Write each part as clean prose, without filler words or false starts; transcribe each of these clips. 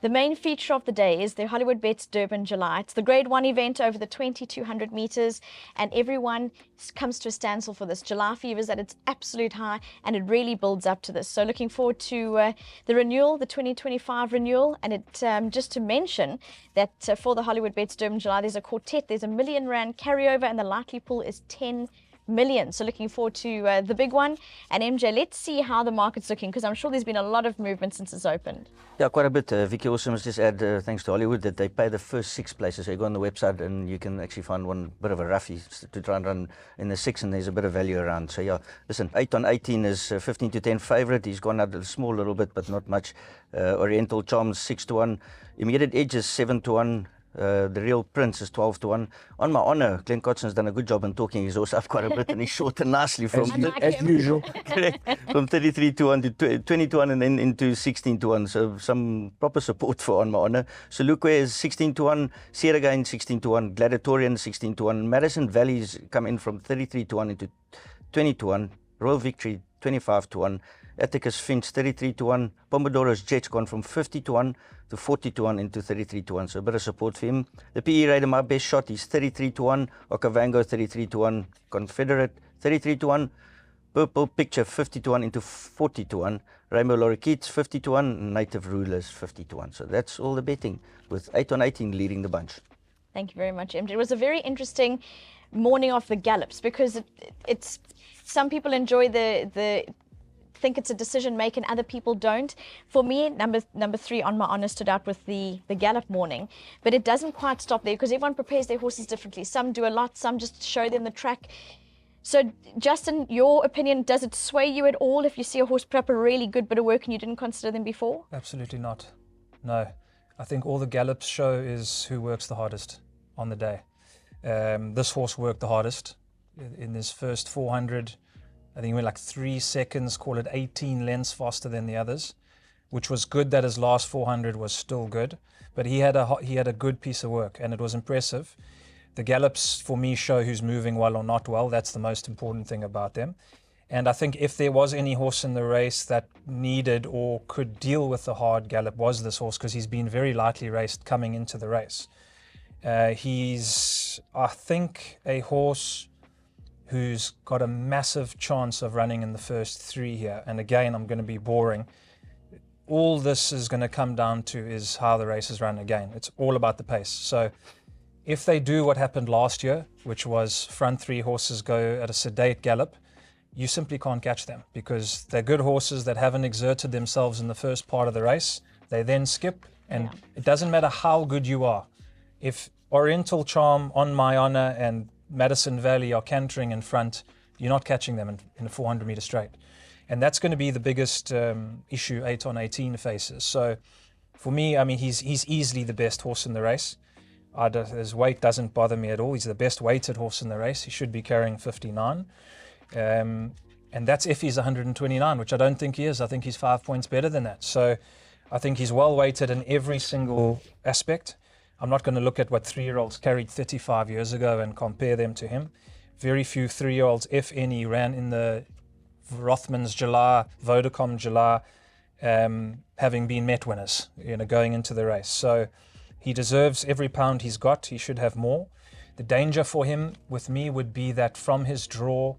The main feature of the day is the Hollywoodbets Durban July. It's the Grade 1 event over the 2,200 meters, and everyone comes to a standstill for this. July fever is at its absolute high, and it really builds up to this. So looking forward to the renewal, the 2025 renewal, and just to mention that for the Hollywoodbets Durban July, there's a quartet, there's a R1 million carryover, and the likely pool is 10 million. So looking forward to the big one. And MJ, let's see how the market's looking, because I'm sure there's been a lot of movement since it's opened. Yeah, quite a bit. Vicky also must just add, thanks to Hollywood, that they pay the first 6 places. So you go on the website and you can actually find one bit of a roughie to try and run in the 6, and there's a bit of value around. So yeah, listen, 8 on 18 is 15 to 10 favourite. He's gone out a small little bit, but not much. Oriental Charms 6 to 1. Immediate Edge is 7 to 1. The Real Prince is 12 to 1. On my honour, Glenn Cotson's done a good job in talking his horse up quite a bit, and he's shortened nicely from as usual. Correct. From 33 to 1 to 20 to 1 and then into 16 to 1. So some proper support for On My Honour. So Luque is 16 to 1. Sierra Gain 16 to 1. Gladiatorian 16 to 1. Madison Valley's come in from 33 to 1 into 20 to 1. Royal Victory 25 to 1. Atticus Finch 33 to 1. Pomodoro's Jet's gone from 50 to 1 to 40 to 1 into 33 to 1. So a bit of support for him. The PE Raider, My Best Shot, he's 33 to 1. Okavango 33 to 1. Confederate 33 to 1. Purple Picture 50 to 1 into 40 to 1. Rainbow Lorikeets 50 to 1. Native Rulers 50 to 1. So that's all the betting, with 8 on 18 leading the bunch. Thank you very much, MJ. It was a very interesting morning of the gallops, because it's some people enjoy the think it's a decision make and other people don't. For me, number 3 On My Honour stood out with the gallop morning, but it doesn't quite stop there, because everyone prepares their horses differently. Some do a lot, some just show them the track. So Justin, your opinion, does it sway you at all if you see a horse put up a really good bit of work and you didn't consider them before? Absolutely not. No. I think all the gallops show is who works the hardest on the day. This horse worked the hardest in his first 400. I think he went like 3 seconds, call it 18 lengths faster than the others, which was good that his last 400 was still good. But he had a good piece of work, and it was impressive. The gallops, for me, show who's moving well or not well. That's the most important thing about them. And I think if there was any horse in the race that needed or could deal with the hard gallop, was this horse, because he's been very lightly raced coming into the race. He's, I think, a horse who's got a massive chance of running in the first 3 here. And again, I'm going to be boring. All this is going to come down to is how the race is run again. It's all about the pace. So if they do what happened last year, which was front 3 horses go at a sedate gallop, you simply can't catch them, because they're good horses that haven't exerted themselves in the first part of the race. They then skip, and it doesn't matter how good you are. If Oriental Charm, On My Honour, and Madison Valley are cantering in front, you're not catching them in a 400-meter straight. And that's going to be the biggest issue 8 on 18 faces. So for me, I mean, he's easily the best horse in the race. His weight doesn't bother me at all. He's the best weighted horse in the race. He should be carrying 59. And that's if he's 129, which I don't think he is. I think he's 5 points better than that. So I think he's well weighted in every single aspect. I'm not going to look at what 3-year-olds carried 35 years ago and compare them to him. Very few 3-year-olds, if any, ran in the Rothmans July, Vodacom July, having been Met winners, going into the race. So he deserves every pound he's got. He should have more. The danger for him, with me, would be that from his draw,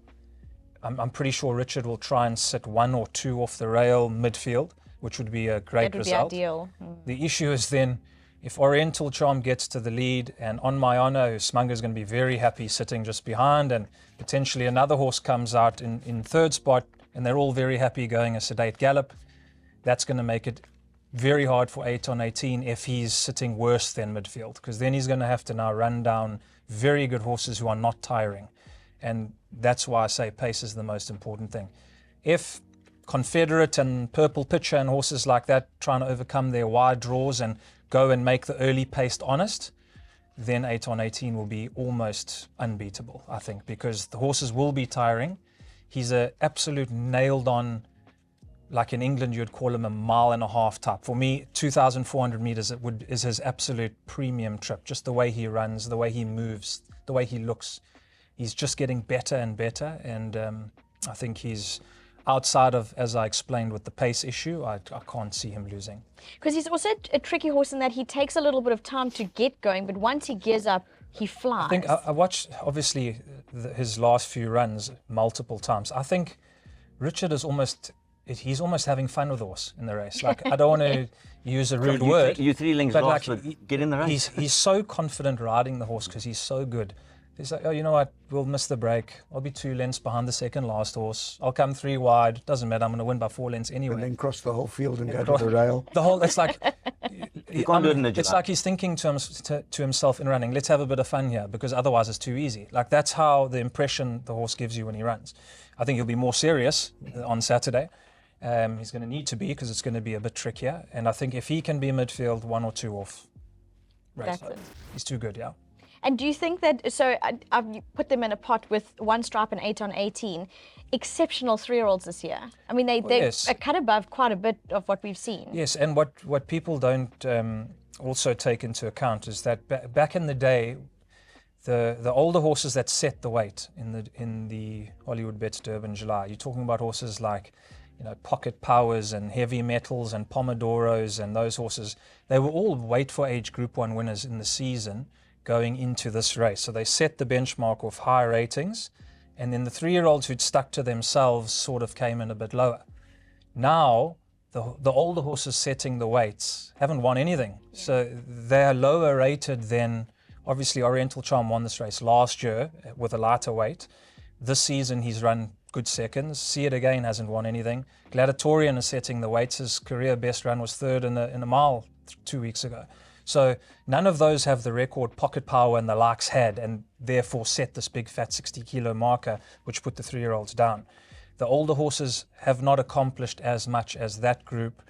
I'm pretty sure Richard will try and sit 1 or 2 off the rail midfield, which would be a great result. That would be ideal. The issue is then, if Oriental Charm gets to the lead, and On My Honour, Smunger's going to be very happy sitting just behind, and potentially another horse comes out in 3rd spot, and they're all very happy going a sedate gallop, that's going to make it very hard for 8 on 18 if he's sitting worse than midfield, because then he's going to have to now run down very good horses who are not tiring. And that's why I say pace is the most important thing. If Confederate and Purple Pitcher and horses like that trying to overcome their wide draws and go and make the early paced honest, then 8 on 18 will be almost unbeatable, I think, because the horses will be tiring. He's an absolute nailed on, like in England you'd call him a 1.5 mile type. For me, 2,400 meters is his absolute premium trip. Just the way he runs, the way he moves, the way he looks. He's just getting better and better, and I think he's outside of, as I explained, with the pace issue, I can't see him losing. Because he's also a tricky horse in that he takes a little bit of time to get going, but once he gears up, he flies. I think I watched, obviously, his last few runs multiple times. I think Richard is he's almost having fun with the horse in the race. Like, I don't want to use a rude word. You 3 lengths but lost, like, but get in the race. He's so confident riding the horse because he's so good. He's like, oh, you know what? We'll miss the break. I'll be 2 lengths behind the second last horse. I'll come 3 wide. Doesn't matter. I'm going to win by 4 lengths anyway. And then cross the whole field and go to the rail. It's like You can't do it in the it's July. like he's thinking to himself in running, let's have a bit of fun here, because otherwise it's too easy. Like, that's how the impression the horse gives you when he runs. I think he'll be more serious on Saturday. He's going to need to be, because it's going to be a bit trickier. And I think if he can be midfield 1 or 2 off race, That's it. he's too good, yeah. And do you think that, so I've put them in a pot with 1 Stripe and 8 on 18, exceptional 3-year-olds this year. I mean, they yes. are cut above quite a bit of what we've seen. Yes, and what people don't also take into account is that back in the day, the older horses that set the weight in the Hollywoodbets Durban July, you're talking about horses like, you know, Pocket Powers and Heavy Metals and Pomodoros and those horses. They were all weight for age Group 1 winners in the season going into this race. So they set the benchmark of high ratings, and then the 3-year-olds who'd stuck to themselves sort of came in a bit lower. Now, the older horses setting the weights haven't won anything. So they're lower rated than, obviously, Oriental Charm won this race last year with a lighter weight. This season he's run good seconds. See It Again hasn't won anything. Gladiatorian is setting the weights. His career best run was 3rd in a mile 2 weeks ago. So none of those have the record Pocket Power and the likes had, and therefore set this big fat 60-kilo marker, which put the 3-year-olds down. The older horses have not accomplished as much as that group,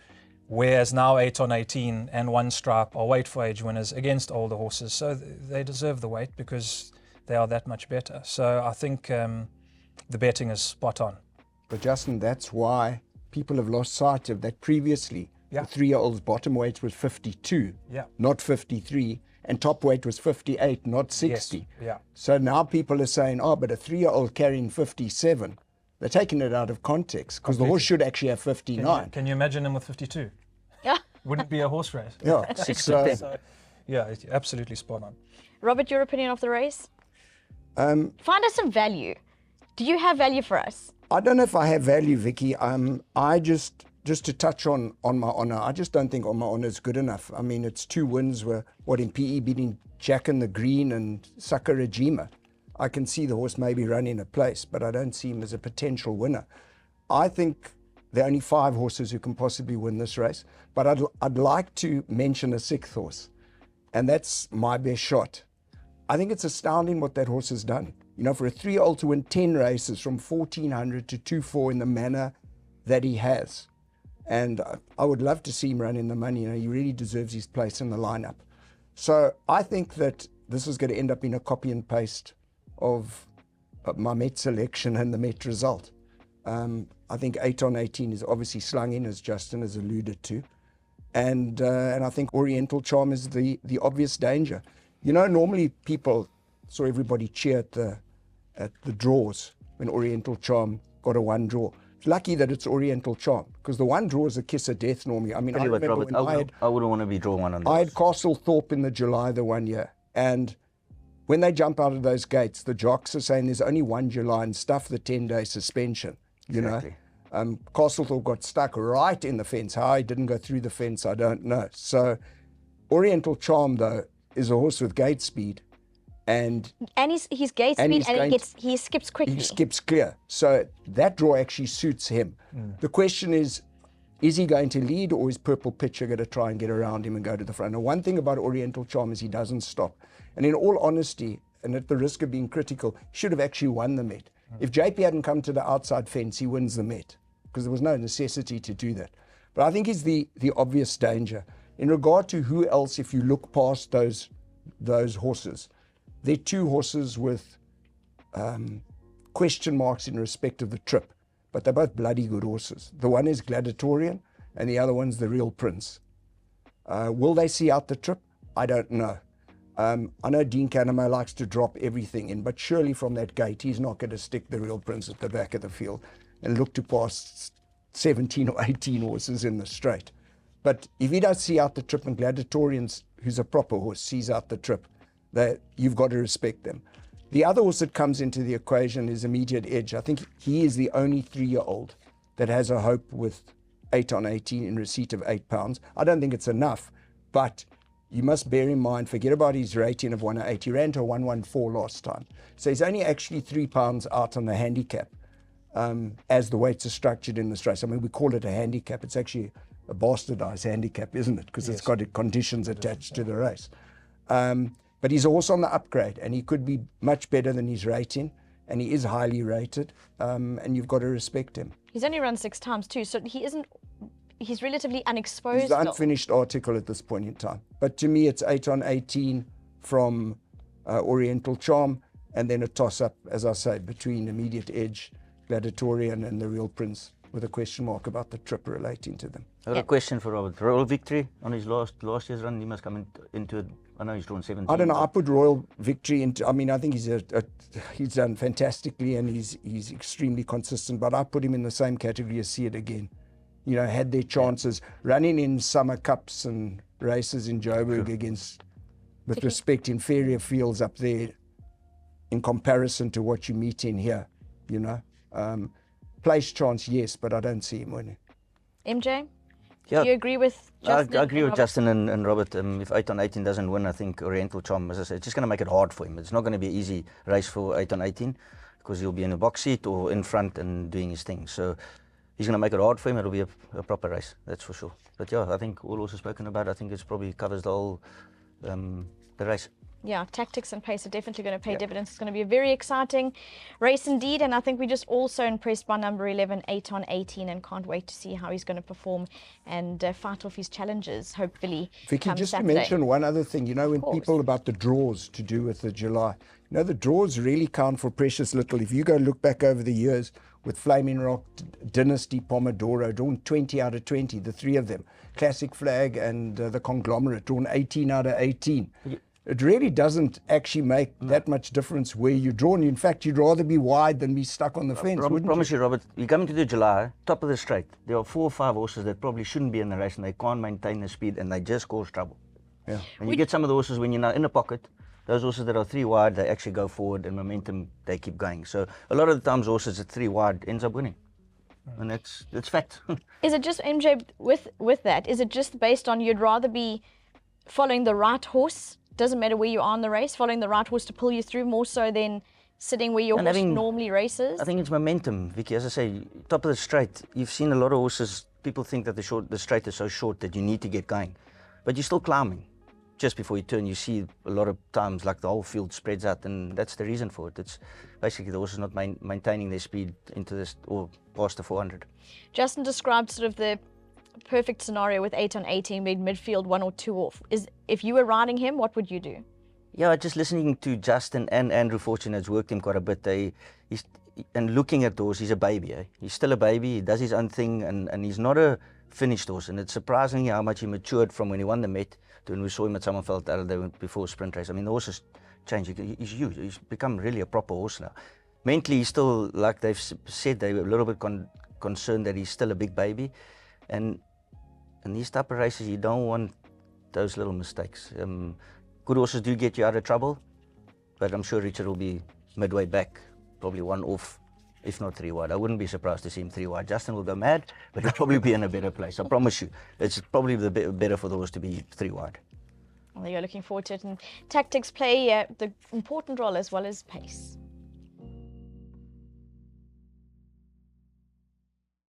whereas now 8 on 18 and 1 Stripe are weight for age winners against older horses. So they deserve the weight because they are that much better. So I think the betting is spot on. But Justin, that's why people have lost sight of that previously. Yeah. The 3-year-old's bottom weight was 52, Yeah. not 53, and top weight was 58, not 60. Yes. Yeah. So now people are saying, oh, but a 3-year-old carrying 57, they're taking it out of context, because the horse should actually have 59. Can you imagine him with 52? Yeah. Wouldn't be a horse race. Yeah, 6 so, to 10. Yeah, it's absolutely spot on. Robert, your opinion of the race? Find us some value. Do you have value for us? I don't know if I have value, Vicky. I just to touch on my honor, I just don't think on my honor is good enough. I mean, it's 2 wins were in PE, beating Jack in the Green and Saka Regima. I can see the horse maybe running a place, but I don't see him as a potential winner. I think there are only 5 horses who can possibly win this race, but I'd like to mention a 6th horse, and that's My Best Shot. I think it's astounding what that horse has done. You know, for a 3-year-old to win 10 races from 1400 to 2-4 in the manner that he has. And I would love to see him run in the money. You know, he really deserves his place in the lineup. So I think that this is going to end up in a copy and paste of my Met selection and the Met result. I think 8 on 18 is obviously slung in, as Justin has alluded to. And I think Oriental Charm is the obvious danger. You know, normally people saw everybody cheer at the draws when Oriental Charm got a 1 draw. It's lucky that it's Oriental Charm, because the 1 draw is a kiss of death normally. I mean, Tell I you what, remember Robert, when I wouldn't want to be draw 1 on this. I had Castlethorpe in the July the 1 year, and when they jump out of those gates, the jocks are saying there's only 1 July and stuff the 10-day suspension, you Exactly. know. Castlethorpe got stuck right in the fence. How he didn't go through the fence, I don't know. So Oriental Charm, though, is a horse with gate speed, and He's gate And speed, he's and going he skips quickly. he skips clear. So that draw actually suits him. The question is he going to lead, or is Purple Pitcher going to try and get around him and go to the front? Now, one thing about Oriental Charm is he doesn't stop. And in all honesty, and at the risk of being critical, he should have actually won the Met. If JP hadn't come to the outside fence, he wins the Met, because there was no necessity to do that. But I think he's the obvious danger. In regard to who else, if you look past those horses, they're 2 horses with question marks in respect of the trip, but they're both bloody good horses. The one is Gladiatorian, and the other one's the Real Prince. Will they see out the trip? I don't know. I know Dean Canamo likes to drop everything in, but surely from that gate, he's not going to stick the Real Prince at the back of the field. and look to pass 17 or 18 horses in the straight. But if he does see out the trip, and Gladiatorians, who's a proper horse, sees out the trip, you've got to respect them. The other horse that comes into the equation is Immediate Edge. I think he is the only 3-year-old that has a hope with 8 on 18 in receipt of £8. I don't think it's enough, but you must bear in mind, forget about his rating of 108. He ran to a 114 last time. So he's only actually £3 out on the handicap as the weights are structured in this race. I mean, we call it a handicap. It's actually a bastardized handicap, isn't it? Because it's got conditions attached to the race. But he's also on the upgrade, and he could be much better than his rating, and he is highly rated, and you've got to respect him. He's only run 6 times too, so he's relatively unexposed. He's the unfinished article at this point in time. But to me, it's 8 on 18 from Oriental Charm, and then a toss-up, as I say, between Immediate Edge, Gladiatorian, and the Real Prince, with a question mark about the trip relating to them. I got a question for Robert. Royal Victory on his last year's run, he must come into it. I know he's drawn 17. I don't know. I put Royal Victory into. I mean, I think he's done fantastically, and he's extremely consistent. But I put him in the same category as See It Again. You know, had their chances running in summer cups and races in Joburg against, with respect, inferior fields up there, in comparison to what you meet in here. You know, place chance, yes, but I don't see him winning. MJ? Yeah. Do you agree with Justin? I agree with Robert? Justin and Robert. If 8 on 18 doesn't win, I think Oriental Charm, as I said, it's just going to make it hard for him. It's not going to be an easy race for 8 on 18 because he'll be in a box seat or in front and doing his thing. So he's going to make it hard for him. It'll be a proper race, that's for sure. But yeah, I think all also spoken about, I think it's probably covers the whole the race. Yeah, tactics and pace are definitely going to pay dividends. It's going to be a very exciting race indeed. And I think we're just also impressed by number 11, 8 on 18, and can't wait to see how he's going to perform and fight off his challenges, hopefully. Vicky, just Saturday. to mention one other thing, you know, when people about the draws to do with the July, you know, the draws really count for precious little. If you go look back over the years with Flaming Rock, Dynasty, Pomodoro, drawn 20 out of 20, the 3 of them, Classic Flag and the Conglomerate, drawn 18 out of 18. It really doesn't actually make that much difference where you're drawn. In fact, you'd rather be wide than be stuck on the fence, I wouldn't promise you? you, Robert, you come into the July, top of the straight, there are 4 or 5 horses that probably shouldn't be in the race and they can't maintain the speed and they just cause trouble. Yeah. And you get some of the horses when you're now in the pocket, those horses that are 3 wide, they actually go forward and momentum, they keep going. So a lot of the times horses at 3 wide ends up winning. And that's fact. Is it just, MJ, with that, is it just based on you'd rather be following the right horse? Doesn't matter where you are in the race, following the right horse to pull you through more so than sitting where your horse normally races? I think it's momentum, Vicky. As I say, top of the straight, you've seen a lot of horses, people think that the straight is so short that you need to get going. But you're still climbing. Just before you turn, you see a lot of times like the whole field spreads out, and that's the reason for it. It's basically the horses not maintaining their speed into this or past the 400. Justin described sort of the perfect scenario with 8 on 18, made midfield 1 or 2 off. If you were riding him, what would you do? Yeah, just listening to Justin and Andrew Fortune has worked him quite a bit. And looking at the horse, he's a baby. He's still a baby. He does his own thing, and he's not a finished horse. And it's surprising how much he matured from when he won the Met to when we saw him at Summerveld the other day before a sprint race. I mean, the horse has changed. He's huge. He's become really a proper horse now. Mentally, he's still, like they've said, they were a little bit concerned that he's still a big baby. And in these type of races, you don't want those little mistakes. Good horses do get you out of trouble, but I'm sure Richard will be midway back, probably 1 off, if not 3 wide. I wouldn't be surprised to see him 3 wide. Justin will go mad, but he'll probably be in a better place. I promise you. It's probably better for the horse to be 3 wide. Well, you're looking forward to it. And tactics play the important role as well as pace.